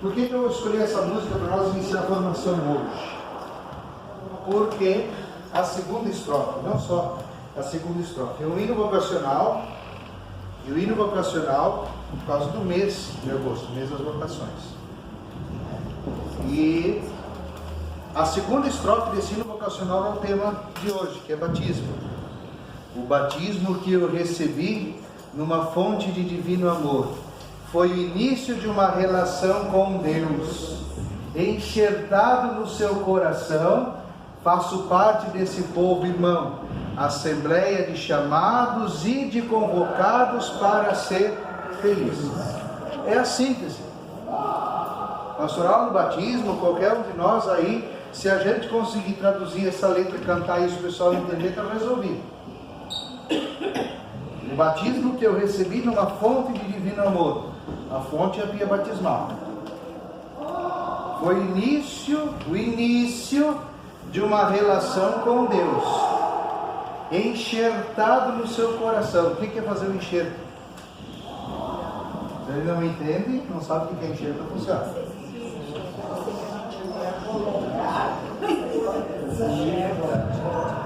Por que eu escolhi essa música para nós iniciar a formação hoje? Porque a segunda estrofe, não só a segunda estrofe, é um hino vocacional, e o hino vocacional por causa do mês de agosto, mês das vocações. E a segunda estrofe desse hino vocacional é o tema de hoje, que é batismo. O batismo que eu recebi numa fonte de divino amor foi o início de uma relação com Deus. Enxertado no seu coração, faço parte desse povo irmão, assembleia de chamados e de convocados para ser felizes. É a síntese. Pastoral no batismo, qualquer um de nós aí, se a gente conseguir traduzir essa letra e cantar isso, o pessoal entender, está resolvido. O batismo que eu recebi numa fonte de divino amor, a fonte é a pia batismal, foi o início de uma relação com Deus, enxertado no seu coração. O que é fazer o enxerto? Se ele não entende, não sabe o que é enxerto, não funciona.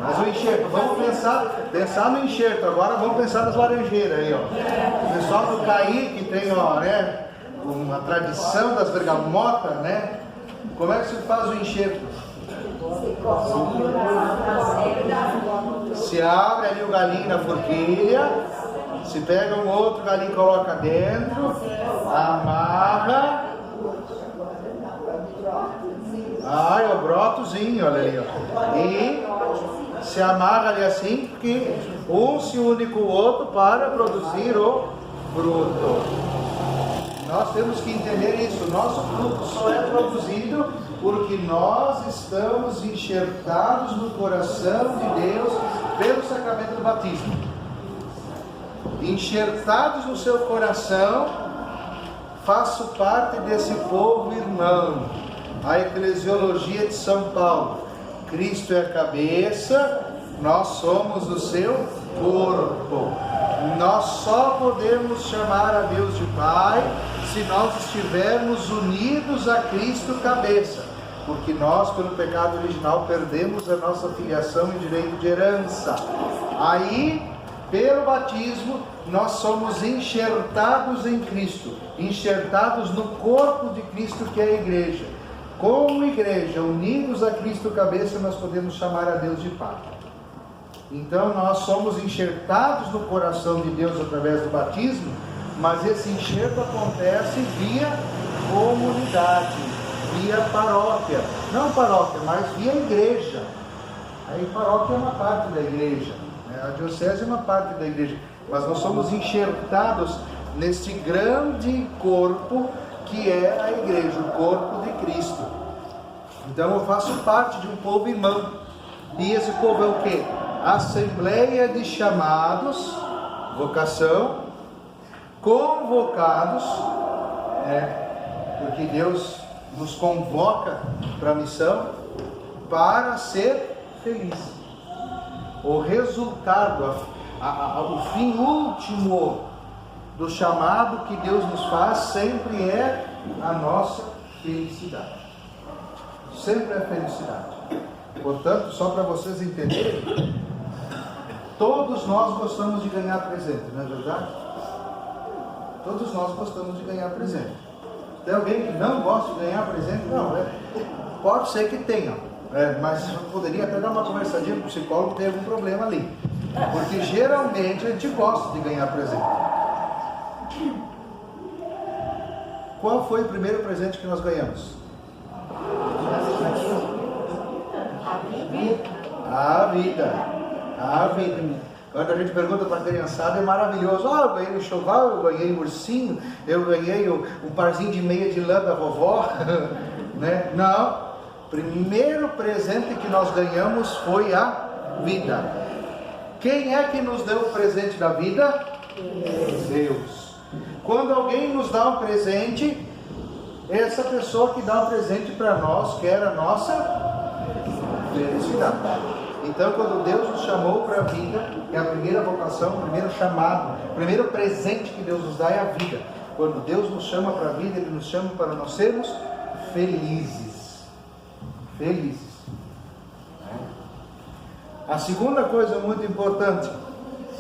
Mas o enxerto, vamos pensar no enxerto. Agora vamos pensar nas laranjeiras aí, ó. O pessoal do Caí, que tem, ó, né, uma tradição das bergamotas, né? Como é que se faz o enxerto? Se abre ali o galinho na forquilha, se pega um outro galinho e coloca dentro, amarra. Ah, é o brotozinho, olha ali, ó. E se amarra ali assim, porque um se une com o outro para produzir o fruto. Nós temos que entender isso. O nosso fruto só é produzido porque nós estamos enxertados no coração de Deus pelo sacramento do batismo. Enxertados no seu coração, faço parte desse povo irmão. A eclesiologia de São Paulo: Cristo é a cabeça, nós somos o seu corpo. Nós só podemos chamar a Deus de Pai se nós estivermos unidos a Cristo cabeça, porque nós, pelo pecado original, perdemos a nossa filiação e direito de herança. Aí, pelo batismo, nós somos enxertados em Cristo, enxertados no corpo de Cristo, que é a igreja. Como igreja, unidos a Cristo cabeça, nós podemos chamar a Deus de Pai. Então nós somos enxertados no coração de Deus através do batismo, mas esse enxerto acontece via comunidade, via paróquia. Não paróquia, mas via igreja. Aí paróquia é uma parte da igreja, né? A diocese é uma parte da igreja, mas nós somos enxertados nesse grande corpo que é a igreja, o corpo de Cristo. Então eu faço parte de um povo irmão. E esse povo é o quê? Assembleia de chamados, vocação, convocados, porque Deus nos convoca para a missão, para ser feliz. O resultado, o fim último do chamado que Deus nos faz sempre é a nossa felicidade. Sempre é felicidade. Portanto, só para vocês entenderem, todos nós gostamos de ganhar presente, não é verdade? Todos nós gostamos de ganhar presente. Tem alguém que não gosta de ganhar presente? Não, pode ser que tenha, mas poderia até dar uma conversadinha com o psicólogo, tem algum problema ali. Porque geralmente a gente gosta de ganhar presente. Qual foi o primeiro presente que nós ganhamos? A vida. A vida. Quando a gente pergunta para a criançada, é maravilhoso. Eu ganhei um enxoval, eu ganhei um ursinho, eu ganhei um parzinho de meia de lã da vovó. Né? Não. O primeiro presente que nós ganhamos foi a vida. Quem é que nos deu o presente da vida? Deus. Quando alguém nos dá um presente, essa pessoa que dá um presente para nós quer a nossa felicidade. Então, quando Deus nos chamou para a vida, é a primeira vocação, o primeiro chamado, o primeiro presente que Deus nos dá é a vida. Quando Deus nos chama para a vida, Ele nos chama para nós sermos felizes. Felizes. A segunda coisa muito importante,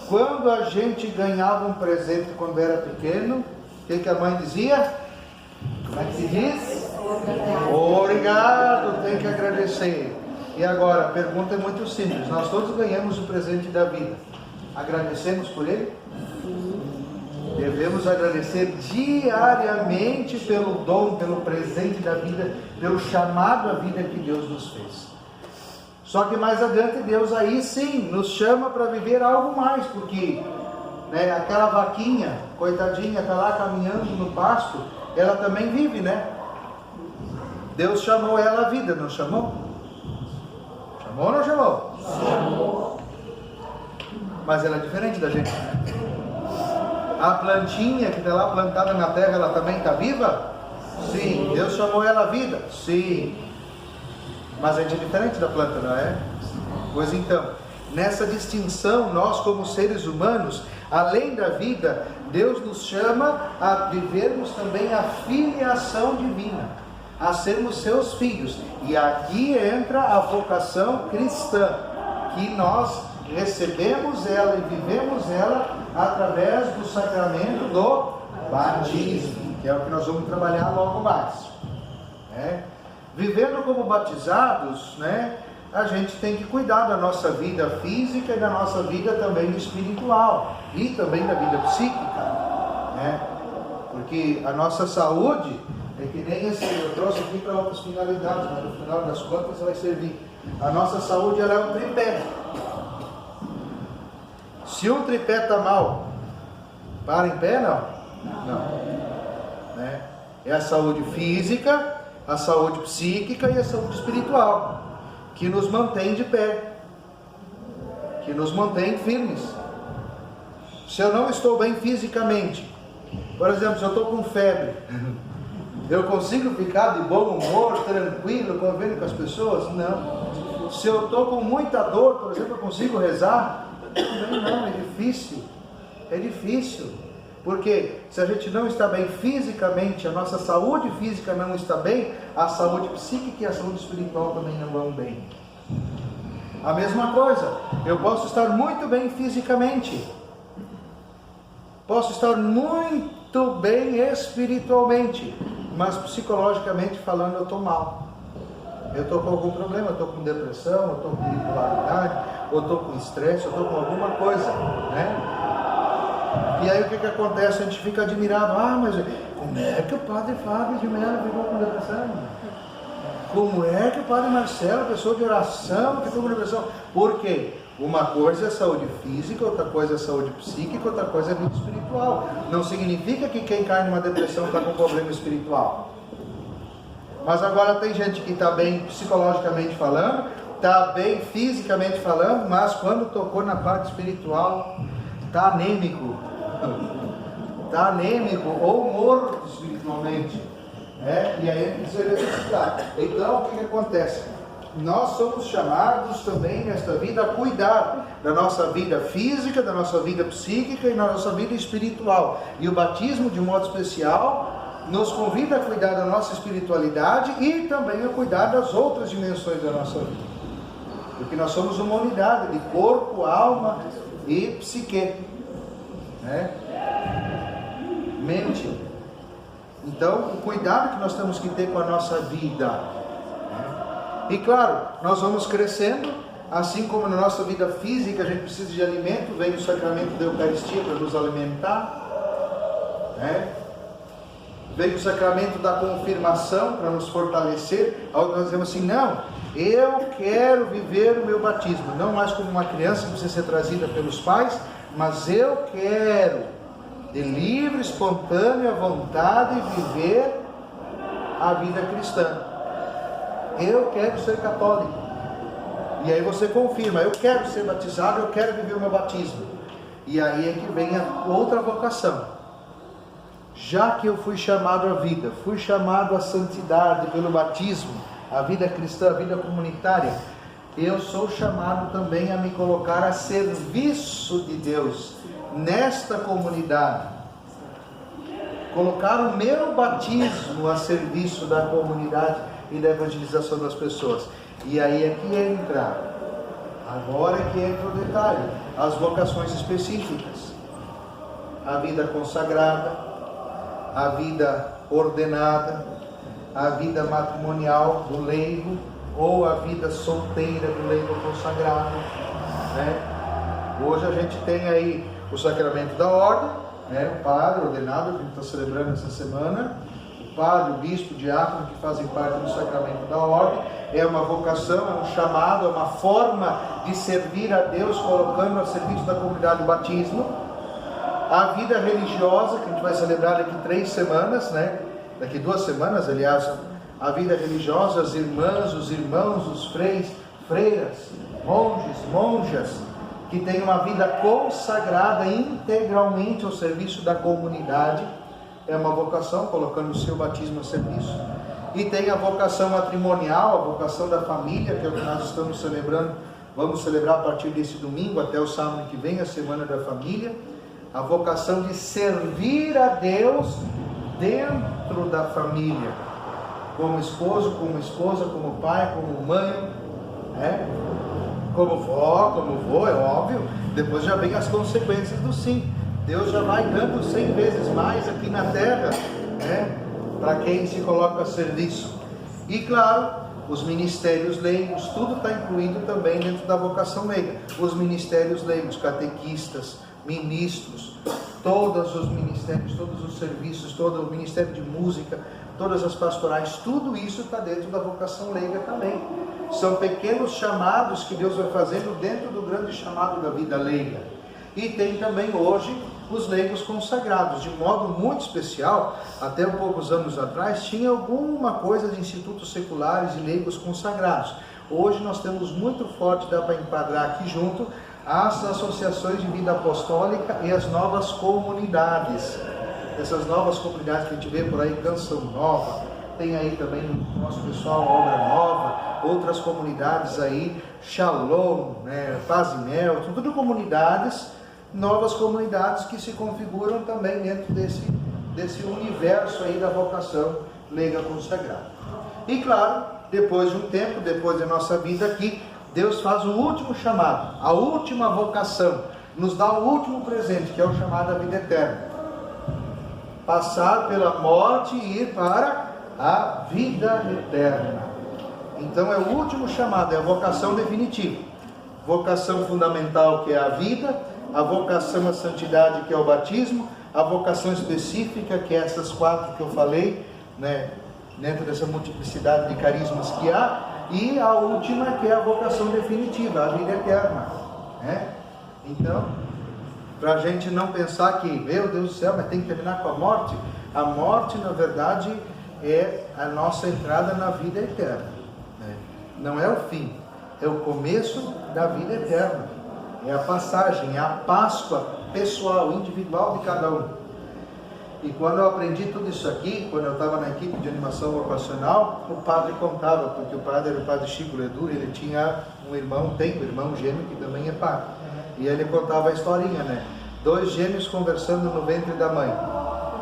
quando a gente ganhava um presente quando era pequeno, o que a mãe dizia? Como é que se diz? Obrigado, tem que agradecer. E agora, a pergunta é muito simples, nós todos ganhamos o presente da vida, agradecemos por ele? Devemos agradecer diariamente pelo dom, pelo presente da vida, pelo chamado à vida que Deus nos fez. Só que mais adiante Deus aí sim nos chama para viver algo mais, porque aquela vaquinha, coitadinha, está lá caminhando no pasto, ela também vive, né? Deus chamou ela à vida, não chamou? Chamou ou não chamou? Chamou. Mas ela é diferente da gente. A plantinha que está lá plantada na terra, ela também está viva? Sim. Deus chamou ela à vida? Sim. Mas a gente é diferente da planta, não é? Pois então, nessa distinção, nós como seres humanos, além da vida, Deus nos chama a vivermos também a filiação divina, a sermos seus filhos. E aqui entra a vocação cristã, que nós recebemos ela e vivemos ela através do sacramento do batismo, que é o que nós vamos trabalhar logo mais. Vivendo como batizados, a gente tem que cuidar da nossa vida física e da nossa vida também espiritual e também da vida psíquica, porque a nossa saúde é que nem esse, eu trouxe aqui para outras finalidades, mas no final das contas vai servir. A nossa saúde ela é um tripé. Se um tripé está mal, para em pé não? Não. É a saúde física, a saúde psíquica e a saúde espiritual, que nos mantém de pé, que nos mantém firmes. Se eu não estou bem fisicamente, por exemplo, se eu estou com febre, eu consigo ficar de bom humor, tranquilo, convivendo com as pessoas? Não. Se eu estou com muita dor, por exemplo, eu consigo rezar? Também não, é difícil. É difícil. Porque se a gente não está bem fisicamente, a nossa saúde física não está bem, a saúde psíquica e a saúde espiritual também não vão bem. A mesma coisa, eu posso estar muito bem fisicamente, posso estar muito bem espiritualmente, mas psicologicamente falando eu estou mal. Eu estou com algum problema, eu estou com depressão, eu estou com bipolaridade, ou estou com estresse, eu estou com alguma coisa, E aí o que acontece? A gente fica admirado. Mas como é que o padre Fábio de Mello ficou com depressão? Como é que o padre Marcelo, pessoa de oração, ficou com depressão? Por quê? Uma coisa é saúde física, outra coisa é saúde psíquica, outra coisa é vida espiritual. Não significa que quem cai numa depressão está com problema espiritual. Mas agora tem gente que está bem psicologicamente falando, está bem fisicamente falando, mas quando tocou na parte espiritual, está anêmico ou morto espiritualmente, e aí precisa ressuscitar. Então o que acontece? Nós somos chamados também nesta vida a cuidar da nossa vida física, da nossa vida psíquica e da nossa vida espiritual. E o batismo, de modo especial, nos convida a cuidar da nossa espiritualidade e também a cuidar das outras dimensões da nossa vida. Porque nós somos uma unidade de corpo, alma e psique. Mente. Então, o cuidado que nós temos que ter com a nossa vida. E claro, nós vamos crescendo, assim como na nossa vida física a gente precisa de alimento, vem o sacramento da Eucaristia para nos alimentar, vem o sacramento da confirmação para nos fortalecer. Nós dizemos assim, não, eu quero viver o meu batismo, não mais como uma criança que precisa ser trazida pelos pais, mas eu quero, de livre, espontânea vontade, viver a vida cristã. Eu quero ser católico. E aí você confirma, eu quero ser batizado, eu quero viver o meu batismo. E aí é que vem a outra vocação. Já que eu fui chamado à vida, fui chamado à santidade pelo batismo, a vida cristã, a vida comunitária, eu sou chamado também a me colocar a serviço de Deus nesta comunidade. colocar o meu batismo a serviço da comunidade e da evangelização das pessoas. E aí é que entra, agora é que entra o detalhe, as vocações específicas, a vida consagrada, a vida ordenada, a vida matrimonial do leigo, ou a vida solteira do leigo consagrado, né? Hoje a gente tem aí o sacramento da ordem, né? O padre ordenado, que a gente está celebrando essa semana, o padre, o bispo, o diácono, que fazem parte do sacramento da ordem. É uma vocação, é um chamado, é uma forma de servir a Deus, colocando a serviço da comunidade o batismo. A vida religiosa, que a gente vai celebrar daqui 3 semanas, né? Daqui 2 semanas, aliás, a vida religiosa, as irmãs, os irmãos, os freiras, monges, monjas, que têm uma vida consagrada integralmente ao serviço da comunidade. É uma vocação, colocando o seu batismo a serviço. E tem a vocação matrimonial, a vocação da família, que é o que nós estamos celebrando. Vamos celebrar a partir desse domingo até o sábado que vem, a Semana da Família. A vocação de servir a Deus dentro da família, como esposo, como esposa, como pai, como mãe, né? Como vó, como vô, é óbvio. Depois já vem as consequências do sim. Deus já vai dando 100 vezes mais aqui na terra, né? Para quem se coloca a serviço. E claro, os ministérios leigos, tudo está incluído também dentro da vocação leiga. Os ministérios leigos, catequistas, ministros, todos os ministérios, todos os serviços, todo o ministério de música, todas as pastorais, tudo isso está dentro da vocação leiga também. São pequenos chamados que Deus vai fazendo dentro do grande chamado da vida leiga. E tem também hoje os leigos consagrados, de modo muito especial. Até poucos anos atrás tinha alguma coisa de institutos seculares e leigos consagrados. Hoje nós temos muito forte, dá para enquadrar aqui junto, as associações de vida apostólica e as novas comunidades. Essas novas comunidades que a gente vê por aí, Canção Nova, tem aí também no nosso pessoal Obra Nova, outras comunidades aí, Shalom, né, Paz e Mel, tudo comunidades, novas comunidades que se configuram também dentro desse universo aí da vocação leiga consagrada. E claro, depois de um tempo, depois da nossa vida aqui, Deus faz o último chamado, a última vocação, nos dá o último presente, que é o chamado à vida eterna. Passar pela morte e ir para a vida eterna. Então é o último chamado, é a vocação definitiva. Vocação fundamental, que é a vida, a vocação à santidade, que é o batismo, a vocação específica, que é essas 4 que eu falei, né, dentro dessa multiplicidade de carismas que há, e a última, que é a vocação definitiva, a vida eterna, né? Então, para a gente não pensar que, meu Deus do céu, mas tem que terminar com a morte na verdade é a nossa entrada na vida eterna, né? Não é o fim, é o começo da vida eterna, é a passagem, é a Páscoa pessoal, individual de cada um. E quando eu aprendi tudo isso aqui, quando eu estava na equipe de animação vocacional, o padre contava, porque o padre era o padre Chico Ledur, ele tinha um irmão, tem um irmão gêmeo que também é padre. E ele contava a historinha, né? 2 gêmeos conversando no ventre da mãe.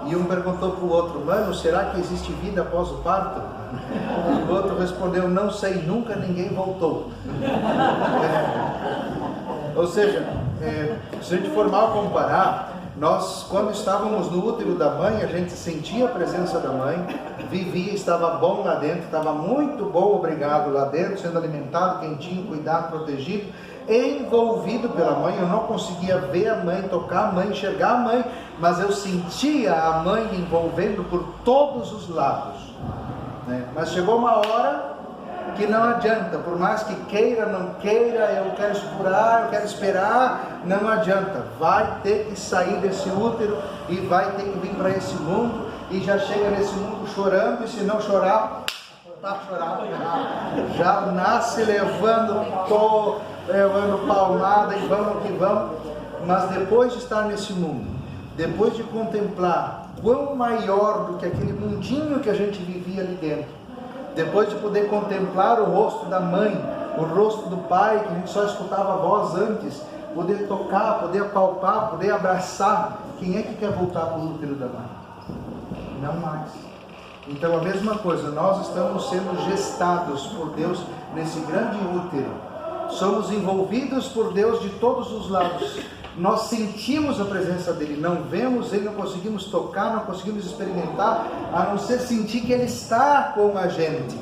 E um perguntou para o outro, mano, será que existe vida após o parto? E o outro respondeu, não sei, nunca ninguém voltou. Ou seja, se a gente for mal comparar, nós, quando estávamos no útero da mãe, a gente sentia a presença da mãe, vivia, estava bom lá dentro, estava muito bom, obrigado lá dentro, sendo alimentado, quentinho, cuidado, protegido, envolvido pela mãe. Eu não conseguia ver a mãe, tocar a mãe, enxergar a mãe, mas eu sentia a mãe envolvendo por todos os lados, né? Mas chegou uma hora que não adianta, por mais que queira, não queira, eu quero segurar, eu quero esperar, não adianta, vai ter que sair desse útero e vai ter que vir para esse mundo, e já chega nesse mundo chorando, e se não chorar, está chorado, já nasce levando palmada e vamos que vamos. Mas depois de estar nesse mundo, depois de contemplar quão maior do que aquele mundinho que a gente vivia ali dentro, depois de poder contemplar o rosto da mãe, o rosto do pai, que a gente só escutava a voz antes, poder tocar, poder apalpar, poder abraçar, quem é que quer voltar para o útero da mãe? Não mais. Então a mesma coisa, nós estamos sendo gestados por Deus nesse grande útero. Somos envolvidos por Deus de todos os lados. Nós sentimos a presença dele, não vemos ele, não conseguimos tocar, não conseguimos experimentar, a não ser sentir que ele está com a gente.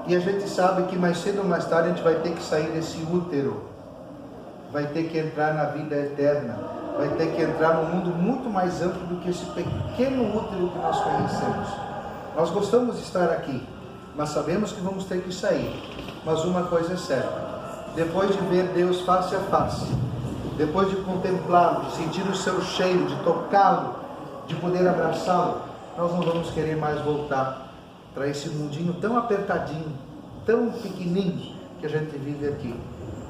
E a gente sabe que mais cedo ou mais tarde a gente vai ter que sair desse útero, vai ter que entrar na vida eterna, vai ter que entrar num mundo muito mais amplo do que esse pequeno útero que nós conhecemos. Nós gostamos de estar aqui, mas sabemos que vamos ter que sair. Mas uma coisa é certa: depois de ver Deus face a face, depois de contemplá-lo, de sentir o seu cheiro, de tocá-lo, de poder abraçá-lo, nós não vamos querer mais voltar para esse mundinho tão apertadinho, tão pequenininho que a gente vive aqui.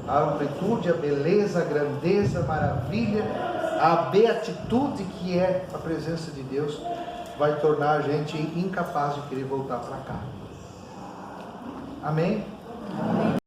A amplitude, a beleza, a grandeza, a maravilha, a beatitude que é a presença de Deus vai tornar a gente incapaz de querer voltar para cá. Amém?